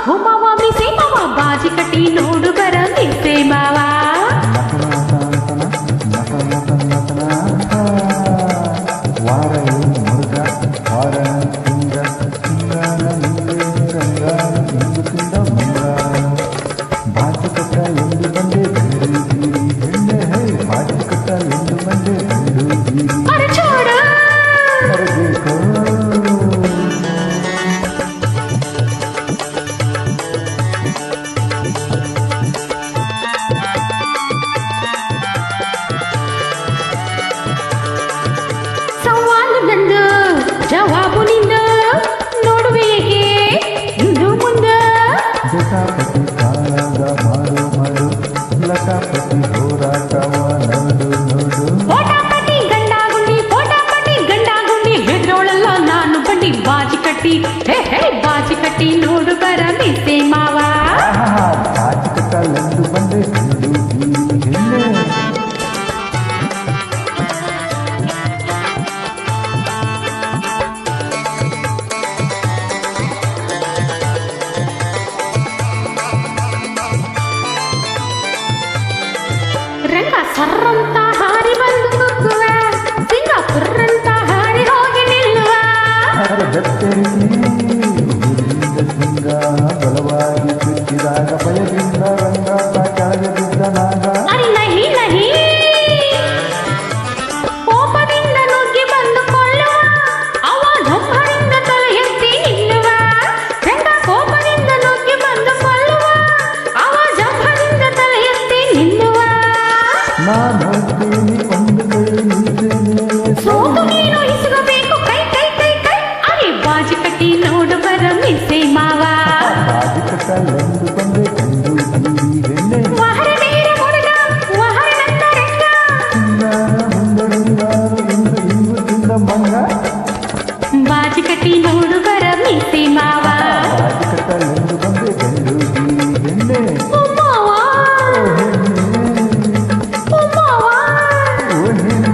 ಮಾವ ಮಿಸೆ ಮಾವ ಬಾಜಿ ಕಟ್ಟಿ ನೋಡು ಬರ ಮಿಸೆ ಮಾವ ಜವಾಬು ನಿಂದ ನೋಡುವೇಗೆ ಇನ್ನು ಮುಂದ ಜಟಾಪತಿ ಕಾಳಗ ಮಾಡು ಮಾಡು ಲಟಾಪತಿ ಹೋರಾಟವ ನೋಡು ನೋಡು ಪೋಟಾಪಟಿ ಗಂಡಾಗುಂಡಿ ಹೆದ್ರೋಳಲ್ಲ ನಾನು ಬಂಡಿ ಬಾಜಿ ಕಟ್ಟಿ ಹೇ ಬಾಜಿ ಕಟ್ಟಿ ನೋಡು ಬರ ಮಿಸೆ ಮಾವ ಬಾಜಿ ಕಟ್ಟಲೆಂದು ಬಂದೆ ಹಿಂಡು ಹಿಂದೆ ರಂಗ ಸರ್ರಂತ ಹಾರಿ ಬಂದು ನುಗ್ಗುವ ಸಿಂಗಾಪುರಂತ ಹಾರಿ ಹೋಗಿ ನಿಲ್ಲುವ ಸಿಂಗ ಬಲವಾಗಿ ಬಿಟ್ಟಿದಾಗ ಭಯದಿಂದ ರಂಗ ಕೆಳಗೆ ಬಿದ್ದ ನಾಗ ಅರಿ ನಹಿ ನಹಿ ಕೋಪದಿಂದ ನುಗ್ಗಿ ಬಂದು ಕೊಳ್ಳುವ ಅವ ಧಮ್ಮರಿಂದ ತಲೆ ಎತ್ತಿ ನಿಲ್ಲುವ ರಂಗ ಕೋಪದಿಂದ ನುಗ್ಗಿ ಬಂದು ಕೊಳ್ಳುವ ಅವ ಜಂಭದಿಂದ ತಲೆ ಎತ್ತಿ ನಿಲ್ಲುವ ನಾನು ಹೋಗ್ತೀನಿ ಒಂದು ಕೈ ನಿಲ್ತೇನೆ ಸೋತು ನೀನು ಇಸುಗಬೇಕು ಕೈ ಕೈ ಕೈ ಕೈ ಅರೆ ಬಾಜಿ ಕಟ್ಟಿ ನೋಡು ಬರ ಮಿಸೆ ಮಾವ ಬಾಜಿ ಕಟ್ಟಲೆಂದು ಬಂದೆ ಕಂಡು ಹೆಣ್ಣೆ ವಹರ ನೇರ ಹುಡುಗ ವಹರ ನಂದ ರಂಗ ಮುಂದಡಿಯಾರು ಇಂದು ಇಂದು ತಿಂದ ಮಂಗ ಬಾಜಿ ಕಟ್ಟಿ ನೋಡು ಬರ ಮಿಸೆ ಮಾವ ಬಾಜಿ ಕಟ್ಟಲೆಂದು ಬಂದೆ ಕಂಡು ಹೆಣ್ಣೆ ಮಾವ ಓ ಹೆಣ್ಣೆ ಮಾವ ಓ ಹೆಣ್ಣೆ